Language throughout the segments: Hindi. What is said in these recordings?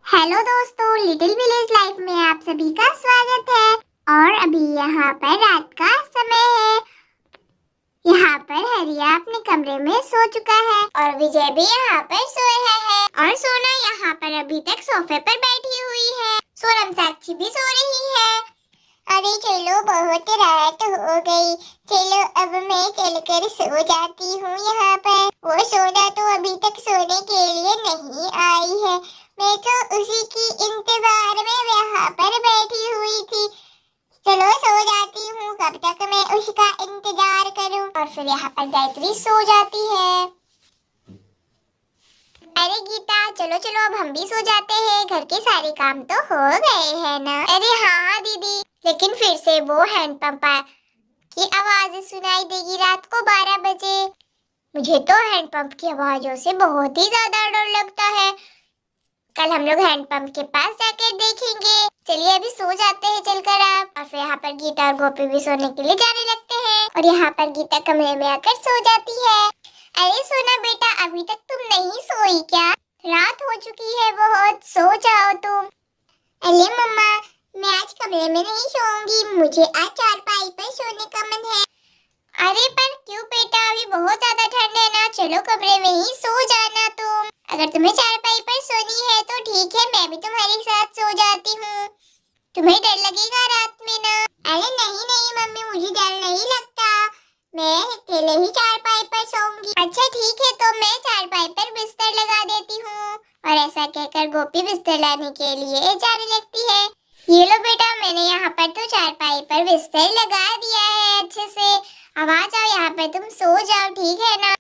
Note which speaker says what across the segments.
Speaker 1: हेलो दोस्तों, लिटिल विलेज लाइफ में आप सभी का स्वागत है। और अभी यहाँ पर रात का समय है। यहाँ पर हरिया अपने कमरे में सो चुका है और विजय भी यहाँ पर सोया है और सोना यहाँ पर अभी तक सोफे पर बैठी हुई है। सोनम साक्षी भी सो रही है। अरे चलो, बहुत रात हो गई, चलो अब मैं चलकर सो जाती हूँ। यहाँ पर वो सोना तो अभी तक सोने के लिए नहीं आई है। मैं तो उसी की इंतजार में यहाँ पर बैठी हुई थी। चलो सो जाती हूँ, कब तक मैं उसका इंतजार करूँ। और फिर यहाँ पर गायत्री सो जाती है। अरे गीता, चलो चलो अब हम भी सो जाते हैं, घर के सारे काम तो हो गए हैं ना। अरे हाँ दीदी, लेकिन फिर से वो हैंडपंप की आवाज सुनाई देगी रात को 12 बजे। मुझे तो हैंडपंप की आवाजों से बहुत ही ज्यादा डर लगता है। कल हम लोग हैंडपंप के पास जाकर देखेंगे। चलिए अभी सो जाते हैं चलकर आप। और फिर यहाँ पर गीता और गोपी भी सोने के लिए जाने लगते हैं और यहाँ पर गीता कमरे में आकर सो जाती है। अरे सोना बेटा, अभी तक तुम नहीं सोई क्या? रात हो चुकी है बहुत, सो जाओ तुम। अरे मम्मा, मैं आज कमरे में नहीं सोऊंगी, मुझे आज चारपाई पर सोने का मन है। अरे पर क्यों बेटा, अभी बहुत ज्यादा ठंड है ना, चलो कमरे में ही सो जाना तुम। अगर तुम्हें चारपाई पर सोनी है तो ठीक है, मैं भी तुम्हारे साथ सो जाती हूँ। तुम्हें डर लगेगा रात में ना? अरे नहीं नहीं मम्मी, मुझे डर नहीं लगता, मैं अकेले ही चारपाई पर सोऊंगी। अच्छा ठीक है, तो मैं चारपाई पर बिस्तर लगा देती हूँ। और ऐसा कहकर गोपी बिस्तर लाने के लिए जाने लगती है। ये लो बेटा, मैंने यहाँ पर तो चारपाई पर बिस्तर लगा दिया है अच्छे से। अब आ जाओ यहाँ पर, तुम सो जाओ, ठीक है ना?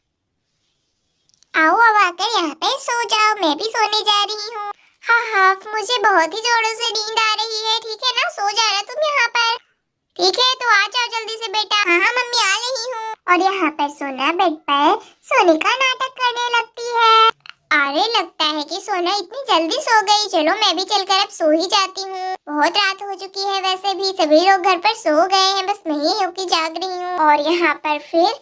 Speaker 1: आओ अब आकर यहाँ पे सो जाओ, मैं भी सोने जा रही हूँ। हाँ हाँ, मुझे बहुत ही जोरों से नींद आ रही है, ठीक है ना? सो जाना तुम यहाँ पर। ठीक है, तो आ जाओ जल्दी से बेटा। हाँ हाँ मम्मी, आ रही हूँ। और यहाँ पर सोना बेड पर सोने का नाटक करने लगती है। अरे लगता है कि सोना इतनी जल्दी सो गई। चलो मैं भी चलकर अब सो ही जाती हूँ, बहुत रात हो चुकी है। वैसे भी सभी लोग घर पर सो गए हैं, बस मैं ही हूँ कि जाग रही हूँ। और यहाँ पर फिर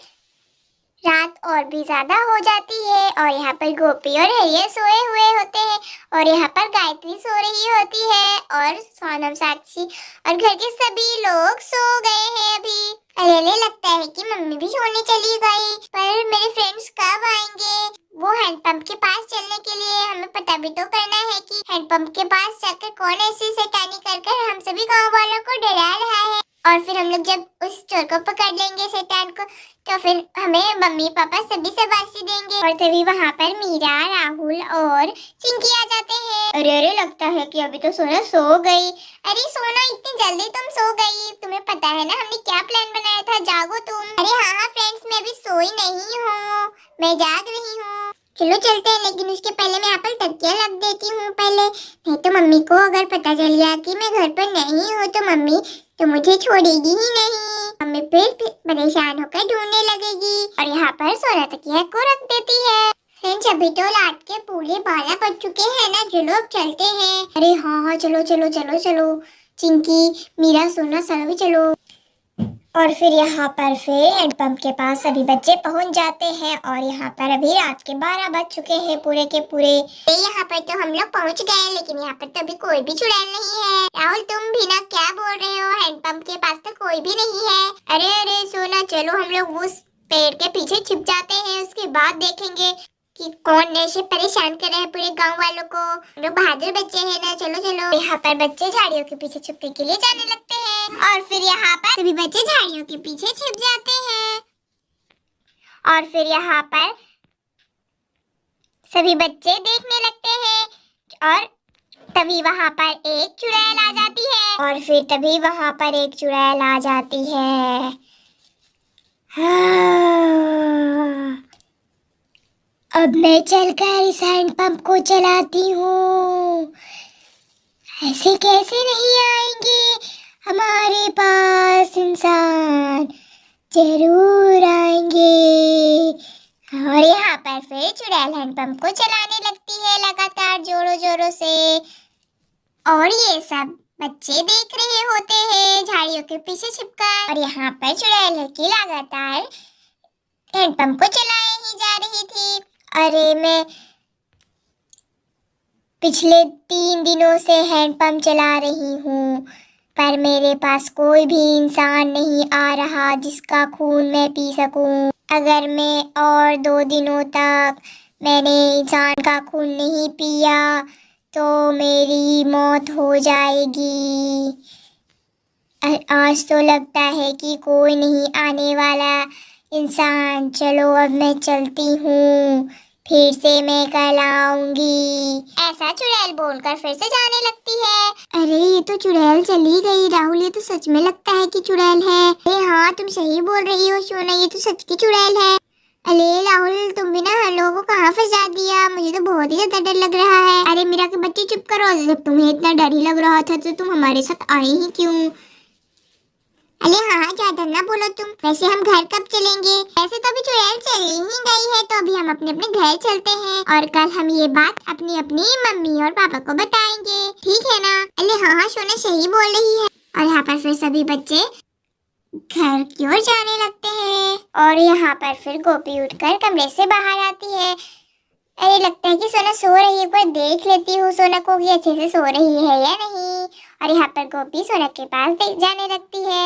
Speaker 1: रात और भी ज्यादा हो जाती है और यहाँ पर गोपी और हरिया सोए हुए होते हैं और यहाँ पर गायत्री सो रही होती है और सोनम साक्षी और घर के सभी लोग सो गए हैं अभी। अरे लगता है कि मम्मी भी सोने चली गई, पर मेरे फ्रेंड्स कब आएंगे? वो हैंडपंप के पास चलने के लिए हमें पता भी तो करना है कि हैंडपंप के पास जाकर कौन ऐसी शैतानी कर हम सभी गाँव वालों को डरा रहा है। और फिर हम लोग जब उस चोर को पकड़ लेंगे, शैतान को, तो फिर हमें मम्मी पापा सभी शाबाशी देंगे। और तभी वहाँ पर मीरा, राहुल और चिंकी आ जाते हैं। अरे अरे, लगता है कि अभी तो सोना सो गई। अरे सोना, इतनी जल्दी तुम सो गई? तुम्हें पता है ना हमने क्या प्लान बनाया था, जागो तुम। अरे हाँ हाँ फ्रेंड्स, मैं अभी सोई नहीं हूँ, मैं जाग रही हूँ। चलो चलते हैं, लेकिन उसके पहले मैं यहाँ पर तकिया रख देती हूँ पहले, नहीं तो मम्मी को अगर पता चल गया कि मैं घर पर नहीं हूँ तो मम्मी तो मुझे छोड़ेगी ही नहीं। मम्मी फिर परेशान होकर ढूंढने लगेगी। और यहाँ पर सोना तकिया को रख देती है। फ्रेंड्स, अभी तो रात के पूरे 12 बज चुके हैं ना, चलो अब चलते हैं। अरे हाँ हाँ, चलो चलो चलो चलो, चिंकी, मीरा, सोना, सभी चलो। और फिर यहाँ पर फिर हैंडपंप के पास सभी बच्चे पहुंच जाते हैं और यहाँ पर अभी रात के 12 बज चुके हैं पूरे के पूरे। यहाँ पर तो हम लोग पहुंच गए, लेकिन यहाँ पर तो अभी कोई भी चुड़ैल नहीं है। राहुल, तुम भी ना क्या बोल रहे हो? हैंडपंप के पास तो कोई भी नहीं है। अरे अरे सोना, चलो हम लोग उस पेड़ के पीछे छिप जाते हैं, उसके बाद देखेंगे कि कौन ऐसे परेशान कर रहे हैं पूरे गांव वालों को। हम लोग बहादुर बच्चे हैं ना, चलो चलो। यहाँ पर बच्चे झाड़ियों के पीछे छुपने के लिए जाने लगते हैं और फिर यहाँ पर सभी बच्चे झाड़ियों के पीछे छिप जाते हैं। और फिर यहाँ पर सभी बच्चे देखने लगते हैं और तभी वहाँ पर एक चुड़ैल आ जाती है। और फिर तभी वहाँ पर एक चुड़ैल आ जाती है। अब मैं चलकर इस हैंडपंप को चलाती हूँ। ऐसे कैसे नहीं आएंगे हमारे पास इंसान, जरूर आएंगे। और यहाँ पर फिर चुड़ैल हैंडपंप को चलाने लगती है लगातार जोरों जोरों से। और ये सब बच्चे देख रहे होते हैं झाड़ियों के पीछे छिपकर। और यहाँ पर चुड़ैल की लगातार हैंडपंप को चलाए ही जा रही थी। अरे मैं पिछले 3 दिनों से हैंडपंप चला रही हूँ, पर मेरे पास कोई भी इंसान नहीं आ रहा जिसका खून मैं पी सकूं। अगर मैं और 2 दिनों तक मैंने इंसान का खून नहीं पिया तो मेरी मौत हो जाएगी। आज तो लगता है कि कोई नहीं आने वाला इंसान। चलो अब मैं चलती हूँ, फिर से मैं कल आऊंगी। ऐसा चुड़ैल बोलकर फिर से जाने लगती है। अरे ये तो चुड़ैल चली गई राहुल, ये तो सच में लगता है कि चुड़ैल है। अरे हाँ तुम सही बोल रही हो सोना, ये तो सच की चुड़ैल है। अरे राहुल तुम भी ना हम लोगों को कहाँ फंसा दिया, मुझे तो बहुत ही ज्यादा डर लग रहा है। अरे मेरा के बच्चे चुप करो, जब तुम्हें इतना डर ही लग रहा था तो तुम हमारे साथ आए ही क्यों? अरे हाँ ज्यादा ना बोलो तुम। वैसे हम घर कब चलेंगे? वैसे तो अभी चुड़ैल चली ही गई है, तो अभी हम अपने अपने घर चलते हैं और कल हम ये बात अपनी अपनी मम्मी और पापा को बताएंगे, ठीक है ना? अरे हाँ हाँ सोना सही बोल रही है। और यहाँ पर फिर सभी बच्चे घर की ओर जाने लगते हैं और यहाँ पर फिर गोपी उठकर कमरे से बाहर आती है। अरे लगता है कि सोना सो रही है, पर देख लेती हूँ सोना को कि अच्छे से सो रही है या नहीं। और यहाँ पर गोपी सोना के पास जाने लगती है।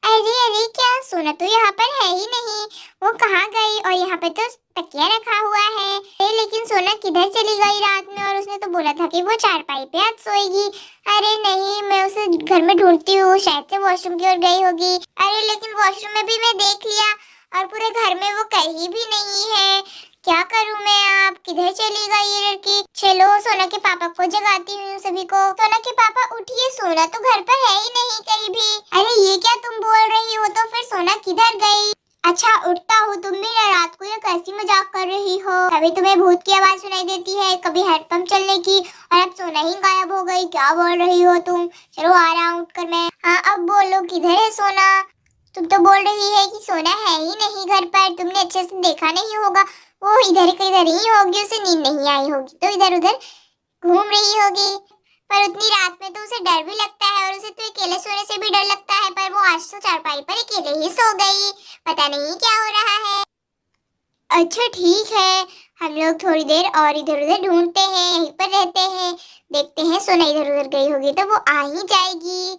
Speaker 1: अरे अरे क्या सोना तो यहाँ पर है ही नहीं, वो कहाँ गई? और यहाँ पे तो तकिया रखा हुआ है। लेकिन सोना किधर चली गई रात में? और उसने तो बोला था कि वो चारपाई पे आज सोएगी। अरे नहीं, मैं उसे घर में ढूंढती हूँ, शायद से वॉशरूम की ओर गई होगी। अरे लेकिन वॉशरूम में भी मैं देख लिया और पूरे घर में वो कहीं भी नहीं है। क्या करूं मैं? आप किधर चली गई ये लड़की? चलो सोना के पापा को जगाती हूँ सभी को। सोना के पापा उठिए, सोना तो घर पर है ही नहीं कहीं भी। अरे ये क्या तुम बोल रही हो? तो फिर सोना किधर गई? अच्छा उठता हूँ, तुम भी ना रात को ये कैसी मजाक कर रही हो? कभी तुम्हें भूत की आवाज सुनाई देती है, कभी हैंडपंप चलने की, और अब सोना ही गायब हो गई। क्या बोल रही हो तुम? चलो आ रहा हूँ उठकर मैं। हाँ अब बोलो, किधर है सोना? तुम तो बोल रही है कि सोना है ही नहीं घर पर, तुमने अच्छे से देखा नहीं होगा, वो इधर किधर ही होगी, उसे नींद नहीं आई होगी तो इधर उधर घूम रही होगी। पर उतनी रात में तो उसे डर भी लगता है और उसे तो अकेले सोने से भी डर लगता है, पर वो आज तो चारपाई पर अकेले ही सो गई। पता नहीं क्या हो रहा है। अच्छा ठीक है, हम लोग थोड़ी देर और इधर उधर ढूंढते हैं, यहीं पर रहते हैं, देखते हैं सोना इधर उधर गई होगी तो वो आ ही जाएगी।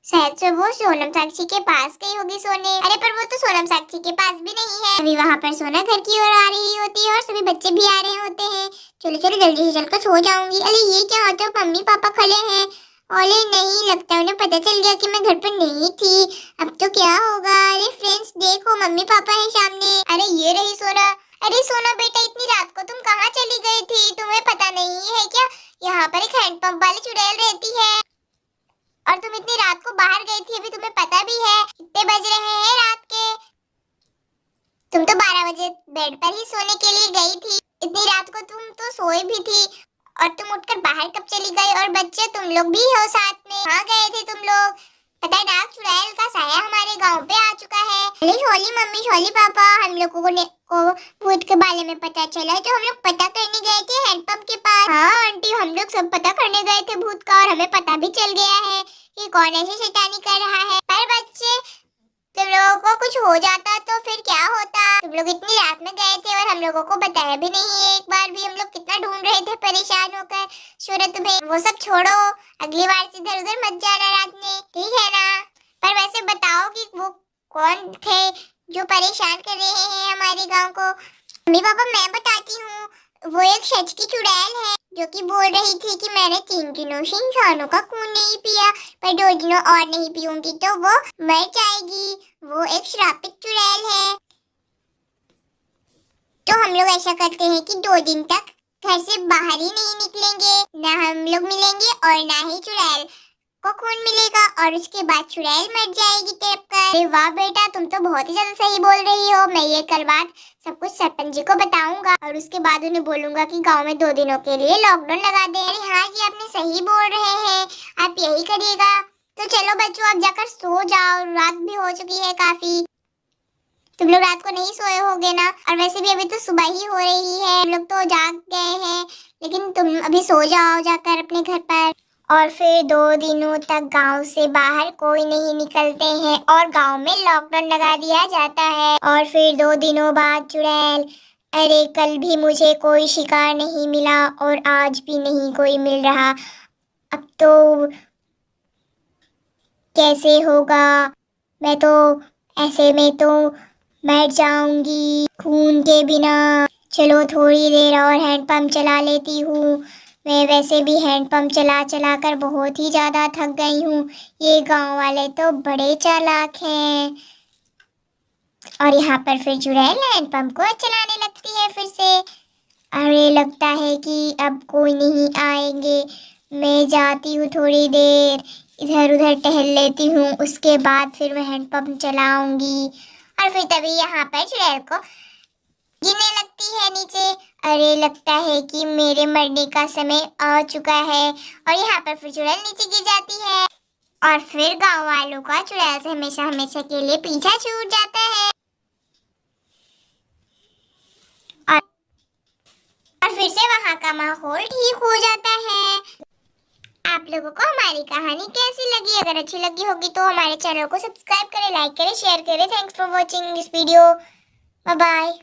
Speaker 1: शायद से वो सोनम साक्षी के पास गई होगी सोने। अरे पर वो तो सोनम साक्षी के पास भी नहीं है। अभी वहाँ पर सोना घर की ओर आ रही होती है और सभी बच्चे भी आ रहे होते हैं। चलो चलो जल्दी से चलकर सो जाऊंगी। अरे ये क्या होता है, मम्मी पापा खड़े हैं। ओले नहीं, लगता है उन्हें पता चल गया कि मैं घर पर नहीं थी। अब तो क्या होगा? अरे फ्रेंड्स देखो, मम्मी पापा है सामने। अरे ये रही सोना। अरे सोना बेटा, इतनी रात को तुम कहाँ चली गई थी? तुम्हें पता नहीं है क्या यहाँ पर एक हैंडपंप वाली चुड़ैल रहती है और तुम इतनी रात को बाहर गई थी? अभी तुम्हें पता भी है कितने बज रहे हैं रात के? तुम तो 12 बजे बेड पर ही सोने के लिए गई थी। इतनी रात को तुम तो सोई भी थी और तुम उठकर बाहर कब चली गई? और बच्चे तुम लोग भी हो साथ में, कहाँ गए थे तुम लोग? पता है नाग चुड़ैल का साया हमारे गांव पे आ चुका है। अरे छोली मम्मी छोली पापा, हम लोगों को भूत के बारे में पता चला तो हम लोग पता करने गए थे हैंडपंप के पास। हाँ आंटी, हम लोग सब पता करने गए थे भूत का और हमें पता भी चल गया है कि कौन ऐसी शैतानी कर रहा है। पर बच्चे तुम लोगों को कुछ हो जाता तो फिर क्या होता? तुम लोग इतनी रात में गए थे और हम लोगों को बताया भी नहीं एक बार भी। हम लोग कितना ढूंढ रहे थे परेशान होकर। सूरज तुम्हें वो सब छोड़ो, अगली बार से इधर उधर मत जाना रात में, ठीक है ना? पर वैसे बताओ कि वो कौन थे जो परेशान कर रहे हैं हमारे गाँव को? मम्मी पापा मैं बताती हूँ, वो एक सच की चुड़ैल है जो कि बोल रही थी कि मैंने 3 दिनों से इंसानों का खून नहीं पिया, पर 2 दिनों और नहीं पीऊंगी तो वो मर जाएगी। वो एक श्रापित चुड़ैल है। तो हम लोग ऐसा करते हैं कि 2 दिन तक घर से बाहर ही नहीं निकलेंगे, ना हम लोग मिलेंगे और ना ही चुड़ैल को खून मिलेगा, और उसके बाद चुड़ैल मर जाएगी तड़प कर। अरे वाह बेटा, तुम तो बहुत ही ज्यादा सही बोल रही हो। मैं ये कल बात सब कुछ सरपंच जी को बताऊंगा और उसके बाद उन्हें बोलूंगा कि गांव में 2 दिनों के लिए लॉकडाउन लगा दे। अरे हाँ जी, आपने सही बोल रहे हैं, आप यही करिएगा। तो चलो बच्चों, आप जाकर सो जाओ, रात भी हो चुकी है काफी। तुम लोग रात को नहीं सोए होगे ना, और वैसे भी अभी तो सुबह ही हो रही है, हम लोग तो जाग गए हैं, लेकिन तुम अभी सो जाओ जाकर अपने घर पर। और फिर 2 दिनों तक गांव से बाहर कोई नहीं निकलते हैं और गांव में लॉकडाउन लगा दिया जाता है। और फिर 2 दिनों बाद चुड़ैल अरे कल भी मुझे कोई शिकार नहीं मिला और आज भी नहीं कोई मिल रहा। अब तो कैसे होगा? मैं तो ऐसे में तो मर जाऊंगी खून के बिना। चलो थोड़ी देर और हैंडपंप चला लेती हूँ। मैं वैसे भी हैंडपंप चला चला कर बहुत ही ज़्यादा थक गई हूँ। ये गांव वाले तो बड़े चालाक हैं। और यहाँ पर फिर चुड़ैल हैंडपंप को चलाने लगती है फिर से। अरे लगता है कि अब कोई नहीं आएंगे। मैं जाती हूँ थोड़ी देर इधर उधर टहल लेती हूँ, उसके बाद फिर मैं हैंडपंप चलाऊंगी। और फिर तभी यहाँ पर चुड़ैल को गिरने लगती है नीचे। अरे लगता है कि मेरे मरने का समय आ चुका है। और यहाँ पर फिर चुड़ैल नीचे गिर जाती है और फिर गांव वालों का चुड़ैल से हमेशा हमेशा के लिए पीछा छूट जाता है। और फिर से वहाँ का माहौल ठीक हो जाता है। आप लोगों को हमारी कहानी कैसी लगी? अगर अच्छी लगी होगी तो हमारे चैनल को सब्सक्राइब करें, लाइक करें, शेयर करें। Thanks for watching this video. Bye bye.